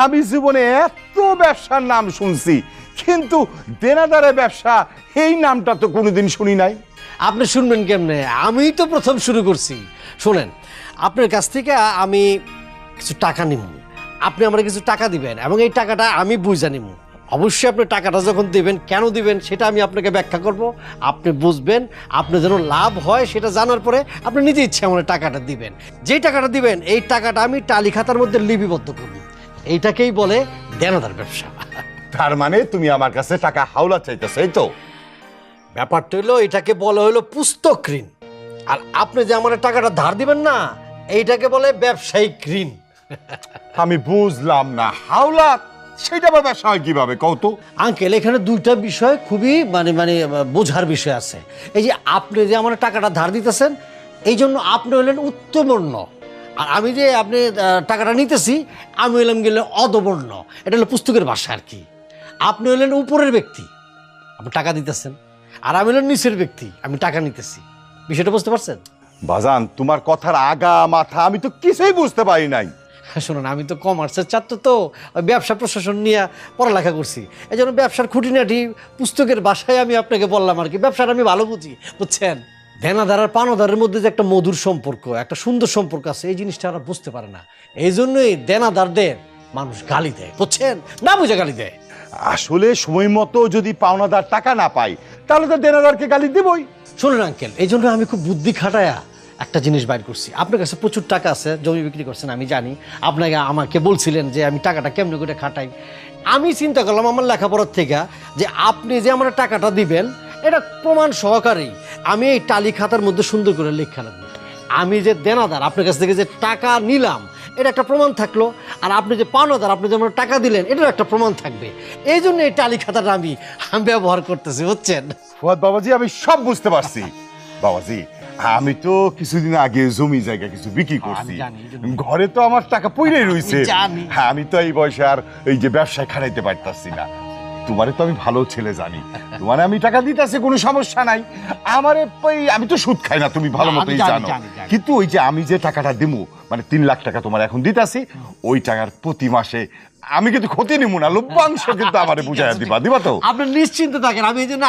আমি জীবনে এত ব্যবসার নাম শুনছি, কিন্তু দেনাদারে ব্যবসা এই নামটা তো কোনোদিন শুনি নাই। আপনি শুনবেন কেমনে? আমি তো প্রথম শুরু করছি। শোনেন, আপনার কাছ থেকে আমি কিছু টাকা নিব, আপনি আমার কিছু টাকা দিবেন এবং এই টাকাটা আমি বুঝা নিব। অবশ্যই আপনি টাকাটা যখন দিবেন, কেন দিবেন সেটা আমি আপনাকে ব্যাখ্যা করব, আপনি বুঝবেন, আপনার যেন লাভ হয় সেটা জানার পরে আপনি নিজে ইচ্ছে আমার টাকাটা দিবেন। যেই টাকাটা দিবেন এই টাকাটা আমি টালি খাতার মধ্যে লিপিবদ্ধ করব। এইটাকেই বলে দেনাদার ব্যবসা। তার মানে তুমি আমার কাছে টাকা হাওলা চাইতেছ, এই তো? ব্যাপারটা হলো এটাকে বলা হলো পুস্তক ঋণ, আর আপনি যে আমার টাকাটা ধার দিবেন না, এইটাকে বলে ব্যবসায়িক ঋণ। আমি বুঝলাম না, হাওলা সেটা আবার ব্যবসা হয় কিভাবে কও তো? আঙ্কেল, এখানে দুইটা বিষয় খুবই মানে মানে বোঝার বিষয় আছে। এই যে আপনি যে আমার টাকাটা ধার দিতেছেন, এই জন্য আপনি হলেন উত্তমবর্ণ, আর আমি যে আপনি টাকাটা নিতেছি আমি হইলাম গেলে অধবর্ণ। এটা হলো পুস্তকের ভাষা আর কি। আপনি হলেন উপরের ব্যক্তি, আপনি টাকা দিতেছেন, আর আমি হলেন নিচের ব্যক্তি, আমি টাকা নিতেছি। বিষয়টা বুঝতে পারছেন? বাজান, তোমার কথার আগা মাথা আমি তো কিছুই বুঝতে পারি নাই। শুনুন, আমি তো কমার্সের ছাত্র, তো ওই ব্যবসা প্রশাসন নিয়ে পড়ালেখা করছি, এই জন্য ব্যবসার খুঁটিনাটি পুস্তকের ভাষায় আমি আপনাকে বললাম আর কি। ব্যবসাটা আমি ভালো বুঝি, বুঝছেন? দেনাদার আর পাওনাদারের মধ্যে যে একটা মধুর সম্পর্ক, একটা সুন্দর সম্পর্ক আছে, এই জিনিসটা ওরা বুঝতে পারে না। এই জন্যই দেনাদারদের মানুষ গালি দেয়, বুঝছেন? না বুঝে গালি দেয়। আসলে সময় মতো যদি পাওনাদার টাকা না পাই, তাহলে তো দেনাদারকে গালি দিবই। শুনুন আঙ্কেল, এই জন্য আমি খুব বুদ্ধি খাটায়া একটা জিনিস বাইর করছি। আপনার কাছে প্রচুর টাকা আছে, জমি বিক্রি করছেন, আমি জানি। আপনাকে আমাকে বলছিলেন যে আমি টাকাটা কেমনে করে খাটাই। আমি চিন্তা করলাম আমার লেখাপড়ার থেকে যে আপনি যে আমার টাকাটা দিবেন এটা প্রমাণ সহকারেই আমি এই টালি খাতার মধ্যে সুন্দর করে লেখা রাখবো। আমি যে দেনাদার, আপনার কাছ থেকে যে টাকা নিলাম এটা একটা প্রমাণ থাকলো, আর আপনি যে পাওনাদার, আপনি যে আমার টাকা দিলেন এটার একটা প্রমাণ থাকবে। এই জন্য এই টালি খাতাটা আমি ব্যবহার করতেছি, বুঝছেন? ফুয়াদ বাবাজি, আমি সব বুঝতে পারছি। বাবাজি, আমি তো কিছুদিন আগে জমি জায়গা কিছু বিক্রি করছি, ঘরে তো আমার টাকা পইড়াই রইছে। আমি তো এই বয়সে আর এই যে ব্যবসায় খাটাইতে পারতাছি না। তোমারে তো আমি ভালো ছেলে জানি, তোমারে আমি টাকা দিতেছি, কোনো সমস্যা নাই। আমারে আমি তো সুদ খাই না, তুমি ভালো মতোই জানো। কিন্তু ওই যে আমি যে টাকাটা দিমু, মানে 3 লাখ টাকা তোমার এখন দিতাছি, ওই টাকার প্রতি মাসে আমি কিন্তু ক্ষতি নিমু না, লভ্যাংশ কিন্তু আমারে বুঝাইয়া দিবা তো? আপনি নিশ্চিন্ত থাকেন, আমি এই জন্য